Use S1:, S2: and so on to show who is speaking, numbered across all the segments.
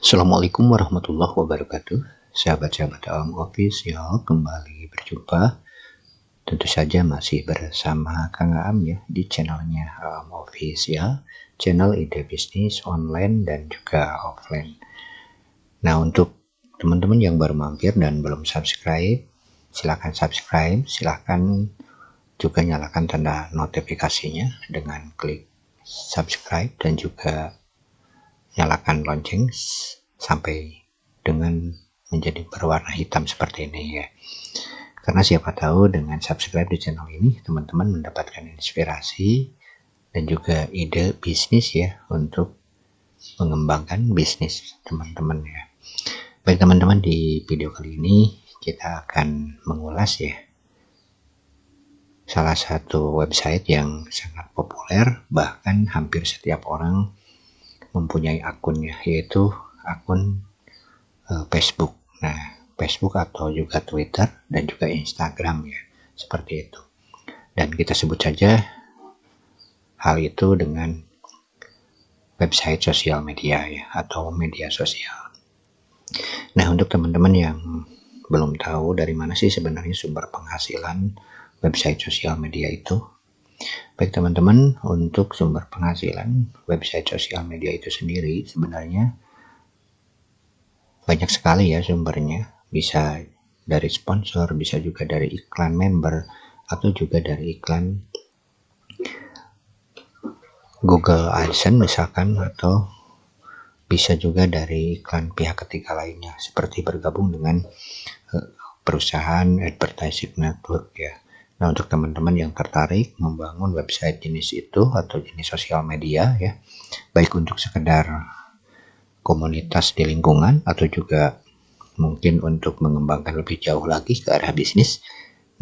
S1: Assalamualaikum warahmatullahi wabarakatuh. Sahabat-sahabat Alam Official, kembali berjumpa. Tentu saja masih bersama Kang Aam ya di channelnya Alam Official, channel ide bisnis online dan juga offline. Nah, untuk teman-teman yang baru mampir dan belum subscribe, silahkan subscribe, silahkan juga nyalakan tanda notifikasinya dengan klik subscribe dan juga nyalakan lonceng sampai dengan menjadi berwarna hitam seperti ini ya. Karena siapa tahu dengan subscribe di channel ini teman-teman mendapatkan inspirasi dan juga ide bisnis ya untuk mengembangkan bisnis teman-teman ya. Baik teman-teman, di video kali ini kita akan mengulas ya salah satu website yang sangat populer, bahkan hampir setiap orang mempunyai akunnya, yaitu akun Facebook. Nah, Facebook atau juga Twitter dan juga Instagram ya, seperti itu. Dan kita sebut saja hal itu dengan website sosial media ya, atau media sosial. Nah, untuk teman-teman yang belum tahu dari mana sih sebenarnya sumber penghasilan website sosial media itu, baik teman-teman, untuk sumber penghasilan website sosial media itu sendiri sebenarnya banyak sekali ya sumbernya. Bisa dari sponsor, bisa juga dari iklan member, atau juga dari iklan Google AdSense misalkan, atau bisa juga dari iklan pihak ketiga lainnya seperti bergabung dengan perusahaan advertising network ya. Nah, untuk teman-teman yang tertarik membangun website jenis itu atau jenis sosial media ya, baik untuk sekedar komunitas di lingkungan atau juga mungkin untuk mengembangkan lebih jauh lagi ke arah bisnis.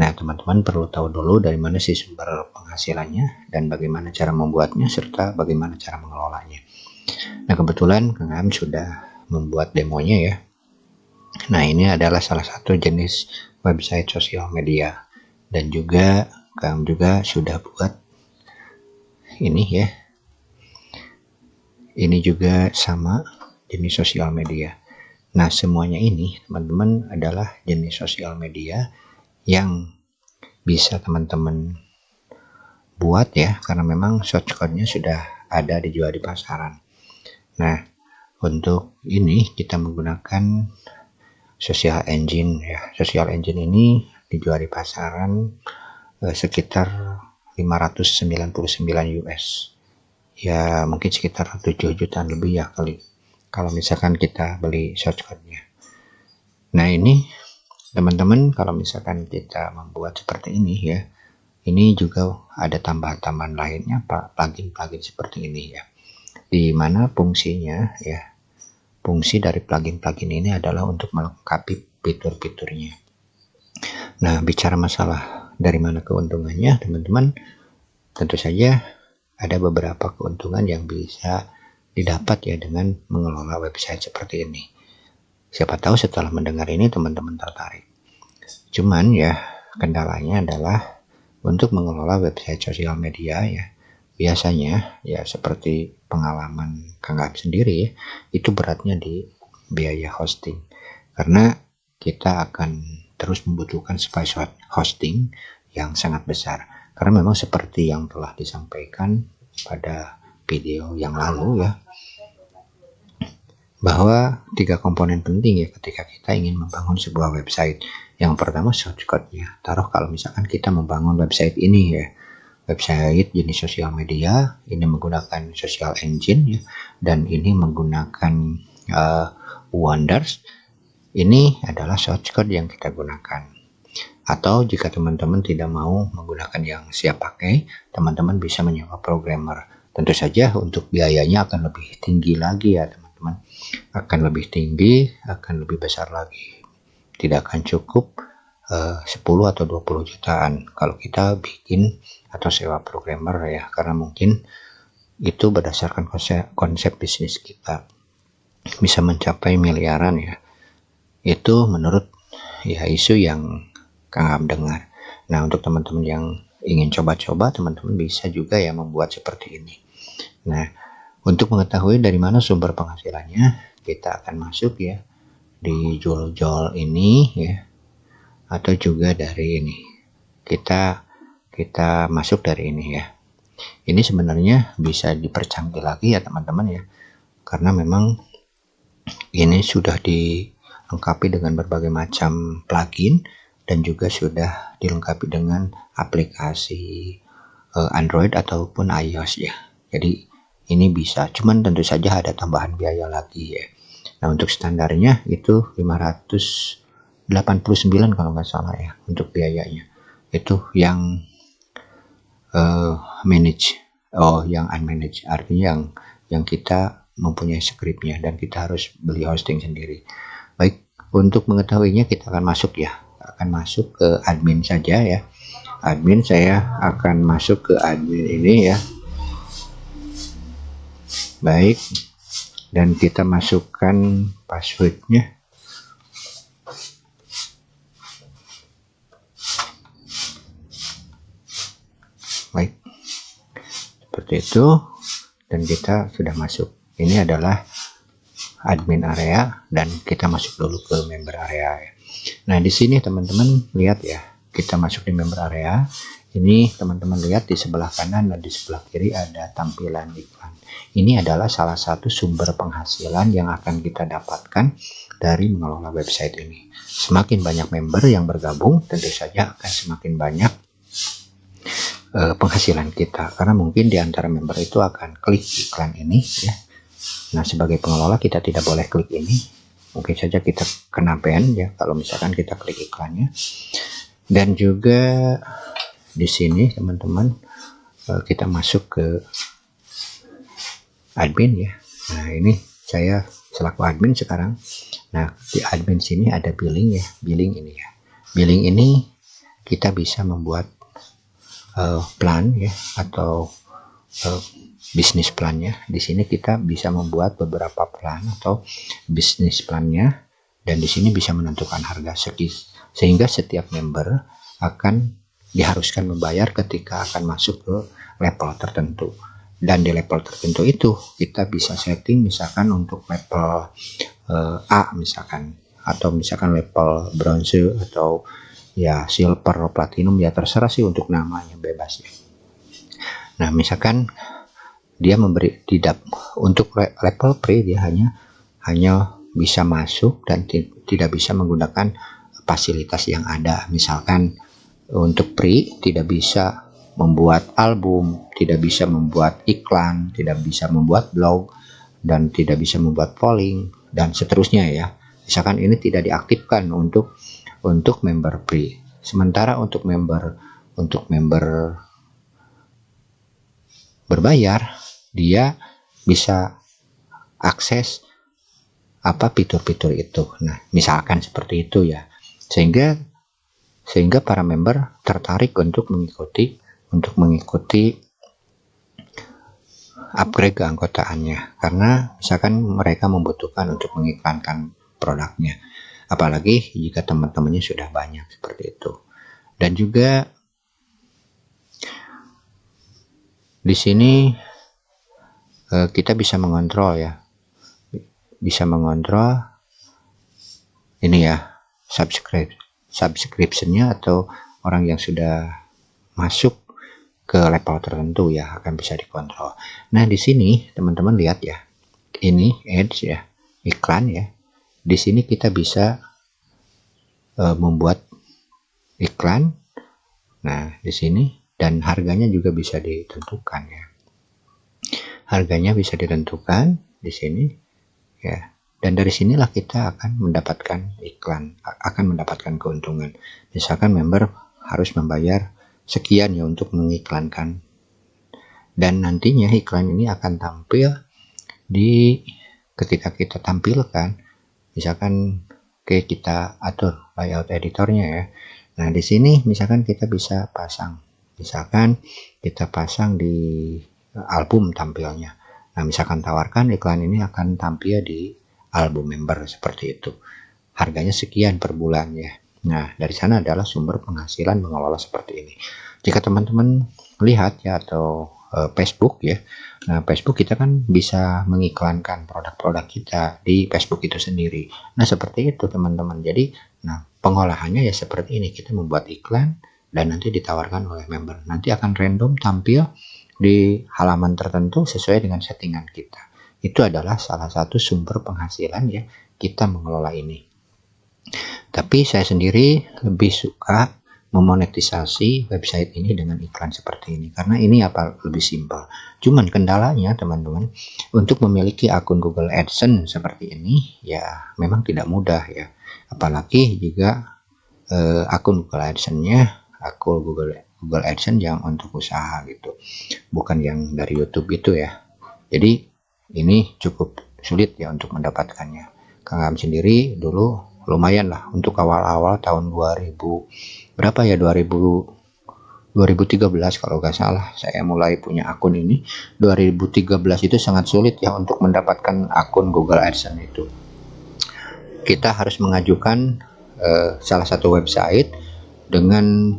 S1: Nah, teman-teman perlu tahu dulu dari mana sih sumber penghasilannya dan bagaimana cara membuatnya serta bagaimana cara mengelolanya. Nah, kebetulan Kang Am sudah membuat demonya ya. Nah, ini adalah salah satu jenis website sosial media. Dan juga Kang juga sudah buat ini ya. Ini juga sama jenis sosial media. Nah, semuanya ini teman-teman adalah jenis sosial media yang bisa teman-teman buat ya, karena memang shortcut-nya sudah ada dijual di pasaran. Nah, untuk ini kita menggunakan social engine ya. Social engine ini dijual di pasaran sekitar 599 US. Ya, mungkin sekitar 7 jutaan lebih ya kali kalau misalkan kita beli shortcut-nya. Nah, ini teman-teman, kalau misalkan kita membuat seperti ini ya, ini juga ada tambahan-tambahan lainnya, plugin-plugin seperti ini ya, di mana fungsinya ya, fungsi dari plugin-plugin ini adalah untuk melengkapi fitur-fiturnya. Nah, bicara masalah dari mana keuntungannya, teman-teman, tentu saja ada beberapa keuntungan yang bisa didapat ya dengan mengelola website seperti ini. Siapa tahu setelah mendengar ini teman-teman tertarik. Cuman ya, kendalanya adalah untuk mengelola website sosial media ya, biasanya ya seperti pengalaman Kang Gap sendiri ya, itu beratnya di biaya hosting. Karena kita akan terus membutuhkan space hosting yang sangat besar. Karena memang seperti yang telah disampaikan pada video yang lalu ya, bahwa 3 komponen penting ya ketika kita ingin membangun sebuah website. Yang pertama shortcut-nya. Taruh kalau misalkan kita membangun website ini ya, website jenis sosial media, ini menggunakan social engine ya, dan ini menggunakan Wonders. Ini adalah shortcut yang kita gunakan. Atau jika teman-teman tidak mau menggunakan yang siap pakai, teman-teman bisa menyewa programmer. Tentu saja untuk biayanya akan lebih tinggi lagi ya teman-teman. Akan lebih tinggi, akan lebih besar lagi. Tidak akan cukup 10 atau 20 jutaan kalau kita bikin atau sewa programmer ya. Karena mungkin itu berdasarkan konsep bisnis kita bisa mencapai miliaran ya. Itu menurut ya isu yang Kang Am dengar. Nah, untuk teman-teman yang ingin coba-coba, teman-teman bisa juga ya membuat seperti ini. Nah, untuk mengetahui dari mana sumber penghasilannya, kita akan masuk ya di jol-jol ini ya, atau juga dari ini kita masuk dari ini ya. Ini sebenarnya bisa dipercanggih lagi ya teman-teman ya, karena memang ini sudah dilengkapi dengan berbagai macam plugin dan juga sudah dilengkapi dengan aplikasi Android ataupun iOS ya. Jadi ini bisa, cuman tentu saja ada tambahan biaya lagi ya. Nah, untuk standarnya itu 589 kalau nggak salah ya untuk biayanya. Itu yang manage, yang unmanaged, artinya yang kita mempunyai scriptnya dan kita harus beli hosting sendiri. Baik, untuk mengetahuinya kita akan masuk ke admin saja ya. Admin, saya akan masuk ke admin ini ya. Baik, dan kita masukkan passwordnya. Baik, seperti itu, dan kita sudah masuk. Ini adalah admin area dan kita masuk dulu ke member area ya. Nah, di sini teman-teman lihat ya, kita masuk di member area. Ini teman-teman lihat di sebelah kanan dan di sebelah kiri ada tampilan iklan. Ini adalah salah satu sumber penghasilan yang akan kita dapatkan dari mengelola website ini. Semakin banyak member yang bergabung, tentu saja akan semakin banyak penghasilan kita, karena mungkin di antara member itu akan klik iklan ini ya. Nah, sebagai pengelola kita tidak boleh klik ini, mungkin saja kita kena ban ya kalau misalkan kita klik iklannya. Dan juga di sini teman-teman, kita masuk ke admin ya. Nah, ini saya selaku admin sekarang. Nah, di admin sini ada billing ya, billing ini ya. Billing ini kita bisa membuat plan ya, atau bisnis plannya. Di sini kita bisa membuat beberapa plan atau bisnis plannya, dan di sini bisa menentukan harga sehingga setiap member akan diharuskan membayar ketika akan masuk ke level tertentu. Dan di level tertentu itu kita bisa setting misalkan untuk level A misalkan, atau misalkan level bronze atau ya silver, platinum, ya terserah sih untuk namanya, bebas ya. Nah, misalkan dia memberi untuk level pre dia hanya bisa masuk dan tidak bisa menggunakan fasilitas yang ada. Misalkan untuk pre tidak bisa membuat album, tidak bisa membuat iklan, tidak bisa membuat blog, dan tidak bisa membuat polling dan seterusnya ya. Misalkan ini tidak diaktifkan untuk member free. Sementara untuk member berbayar, dia bisa akses fitur-fitur itu. Nah, misalkan seperti itu ya. Sehingga para member tertarik untuk mengikuti upgrade keanggotaannya, karena misalkan mereka membutuhkan untuk mengiklankan produknya. Apalagi jika teman-temannya sudah banyak seperti itu. Dan juga di sini kita bisa mengontrol ya. Bisa mengontrol ini ya, subscription-nya atau orang yang sudah masuk ke level tertentu ya akan bisa dikontrol. Nah, di sini teman-teman lihat ya. Ini ads ya, iklan ya. Di sini kita bisa membuat iklan. Nah, di sini, dan harganya juga bisa ditentukan ya. Harganya bisa ditentukan di sini ya. Dan dari sinilah kita akan mendapatkan iklan, akan mendapatkan keuntungan. Misalkan member harus membayar sekian ya untuk mengiklankan. Dan nantinya iklan ini akan tampil ketika kita tampilkan, misalkan kita atur layout editornya ya. Nah, di sini misalkan kita bisa pasang, misalkan kita pasang di album tampilnya. Nah, misalkan tawarkan iklan ini akan tampil di album member seperti itu. Harganya sekian per bulan ya. Nah, dari sana adalah sumber penghasilan mengelola seperti ini. Jika teman-teman lihat ya atau Facebook ya. Nah, Facebook kita kan bisa mengiklankan produk-produk kita di Facebook itu sendiri. Nah, seperti itu teman-teman. Jadi, nah pengolahannya ya seperti ini. Kita membuat iklan dan nanti ditawarkan oleh member. Nanti akan random tampil di halaman tertentu sesuai dengan settingan kita. Itu adalah salah satu sumber penghasilan ya kita mengelola ini. Tapi saya sendiri lebih suka memonetisasi website ini dengan iklan seperti ini karena ini lebih simpel. Cuman kendalanya teman-teman, untuk memiliki akun Google AdSense seperti ini ya memang tidak mudah ya, apalagi jika akun Google AdSense-nya akun Google AdSense yang untuk usaha gitu, bukan yang dari YouTube itu ya. Jadi ini cukup sulit ya untuk mendapatkannya. Kang Am sendiri dulu lumayan lah untuk awal-awal tahun 2000 berapa ya, 2013 kalau nggak salah saya mulai punya akun ini. 2013 itu sangat sulit ya untuk mendapatkan akun Google AdSense itu. Kita harus mengajukan salah satu website dengan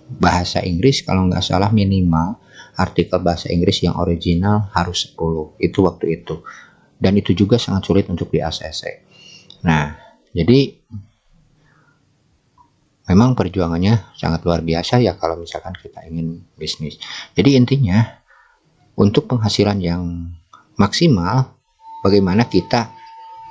S1: bahasa Inggris, kalau nggak salah minimal artikel bahasa Inggris yang original harus 10 itu waktu itu, dan itu juga sangat sulit untuk di ACC. Nah, jadi memang perjuangannya sangat luar biasa ya kalau misalkan kita ingin bisnis. Jadi intinya untuk penghasilan yang maksimal, bagaimana kita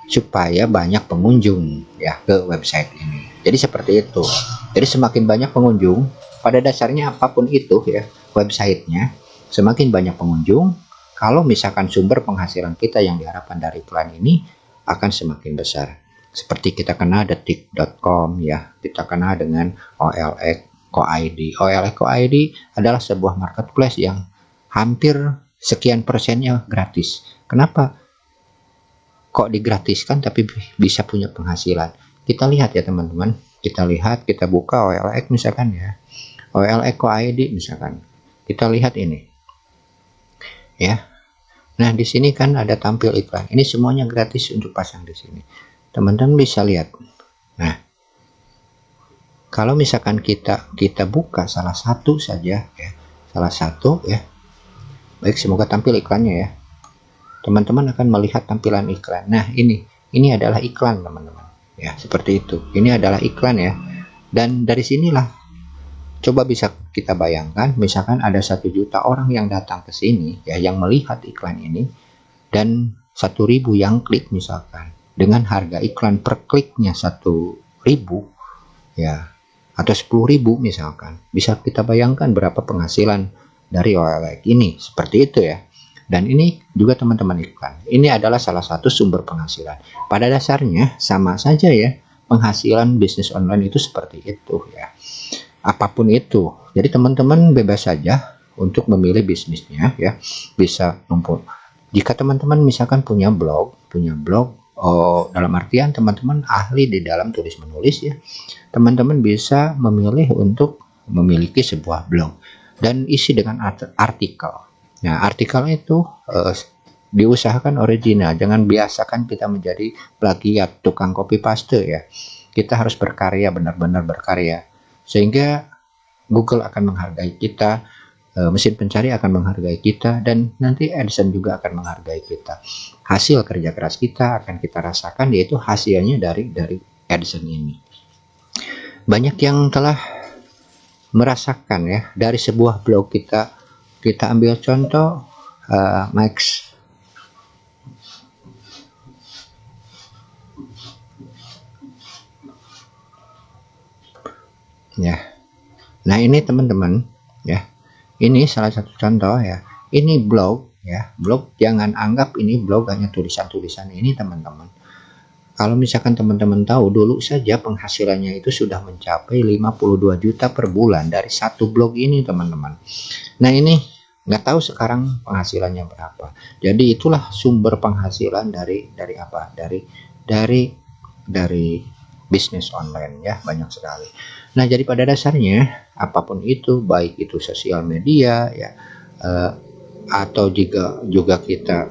S1: supaya banyak pengunjung ya ke website ini. Jadi seperti itu. Jadi semakin banyak pengunjung, pada dasarnya apapun itu ya websitenya, semakin banyak pengunjung, kalau misalkan sumber penghasilan kita yang diharapkan dari iklan ini akan semakin besar. Seperti kita kenal detik.com ya, kita kenal dengan OLX.co.id. OLX.co.id adalah sebuah marketplace yang hampir sekian persennya gratis. Kenapa kok digratiskan tapi bisa punya penghasilan? Kita lihat ya teman-teman, kita buka OLX misalkan ya, OLX.co.id misalkan, kita lihat ini ya. Nah, di sini kan ada tampil iklan, ini semuanya gratis untuk pasang di sini. Teman-teman bisa lihat. Nah, kalau misalkan kita buka salah satu saja ya, baik, semoga tampil iklannya ya. Teman-teman akan melihat tampilan iklan. Nah, ini adalah iklan teman-teman ya, seperti itu. Ini adalah iklan ya, dan dari sinilah coba bisa kita bayangkan, misalkan ada 1 juta orang yang datang ke sini ya, yang melihat iklan ini, dan 1.000 yang klik misalkan, dengan harga iklan per kliknya 1.000 ya, atau 10.000 misalkan, bisa kita bayangkan berapa penghasilan dari OLX ini. Seperti itu ya. Dan ini juga teman-teman iklan, ini adalah salah satu sumber penghasilan. Pada dasarnya sama saja ya, penghasilan bisnis online itu seperti itu ya, apapun itu. Jadi teman-teman bebas saja untuk memilih bisnisnya ya, bisa numpuk. Jika teman-teman misalkan punya blog, dalam artian teman-teman ahli di dalam tulis menulis ya, teman-teman bisa memilih untuk memiliki sebuah blog dan isi dengan artikel. Nah, artikel itu diusahakan original, jangan biasakan kita menjadi plagiat, tukang copy paste ya. Kita harus berkarya, benar-benar berkarya, sehingga Google akan menghargai kita, mesin pencari akan menghargai kita, dan nanti AdSense juga akan menghargai kita. Hasil kerja keras kita akan kita rasakan, yaitu hasilnya dari AdSense ini. Banyak yang telah merasakan ya dari sebuah blog kita ambil contoh Max ya. Nah, ini teman-teman ya, ini salah satu contoh ya. Ini blog ya, blog, jangan anggap ini blog hanya tulisan-tulisan ini teman-teman. Kalau misalkan teman-teman tahu, dulu saja penghasilannya itu sudah mencapai 52 juta per bulan dari satu blog ini teman-teman. Nah, ini nggak tahu sekarang penghasilannya berapa. Jadi itulah sumber penghasilan dari apa? Dari bisnis online ya, banyak sekali. Nah, jadi pada dasarnya apapun itu, baik itu sosial media ya, atau juga kita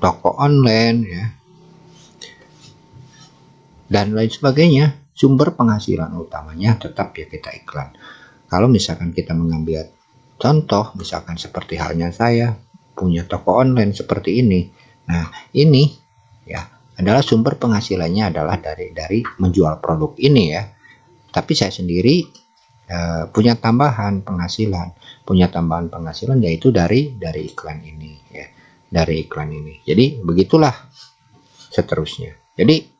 S1: toko online ya, dan lain sebagainya. Sumber penghasilan utamanya tetap ya kita iklan. Kalau misalkan kita mengambil contoh, misalkan seperti halnya saya punya toko online seperti ini. Nah, ini ya adalah sumber penghasilannya adalah dari menjual produk ini ya. Tapi saya sendiri punya tambahan penghasilan, yaitu dari iklan ini ya, dari iklan ini. Jadi begitulah seterusnya. Jadi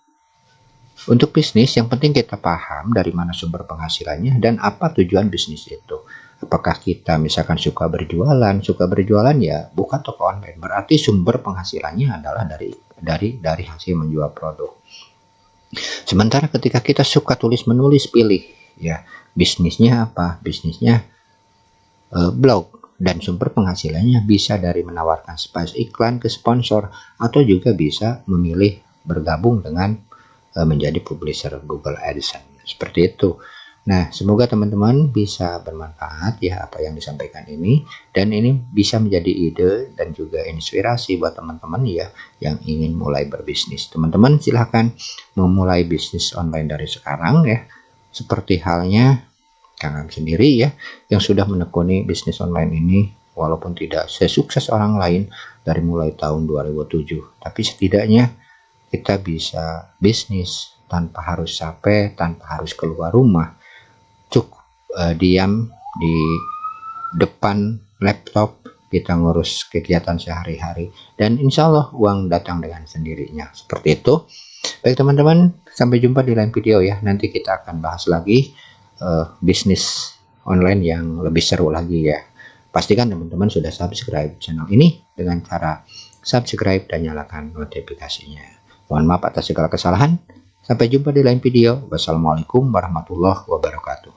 S1: untuk bisnis yang penting kita paham dari mana sumber penghasilannya dan apa tujuan bisnis itu. Apakah kita misalkan suka berjualan ya buka toko online, berarti sumber penghasilannya adalah dari hasil menjual produk. Sementara ketika kita suka tulis menulis, pilih ya bisnisnya apa, bisnisnya blog, dan sumber penghasilannya bisa dari menawarkan space iklan ke sponsor, atau juga bisa memilih bergabung dengan menjadi publisher Google AdSense seperti itu. Nah, semoga teman-teman bisa bermanfaat ya apa yang disampaikan ini, dan ini bisa menjadi ide dan juga inspirasi buat teman-teman ya yang ingin mulai berbisnis. Teman-teman silahkan memulai bisnis online dari sekarang ya, seperti halnya Kang Am sendiri ya yang sudah menekuni bisnis online ini, walaupun tidak sesukses orang lain dari mulai tahun 2007, tapi setidaknya kita bisa bisnis tanpa harus capek, tanpa harus keluar rumah, cukup diam di depan laptop, kita ngurus kegiatan sehari-hari, dan insya Allah uang datang dengan sendirinya. Seperti itu. Baik teman-teman, sampai jumpa di lain video ya. Nanti kita akan bahas lagi bisnis online yang lebih seru lagi ya. Pastikan teman-teman sudah subscribe channel ini dengan cara subscribe dan nyalakan notifikasinya. Mohon maaf atas segala kesalahan. Sampai jumpa di lain video. Wassalamualaikum warahmatullahi wabarakatuh.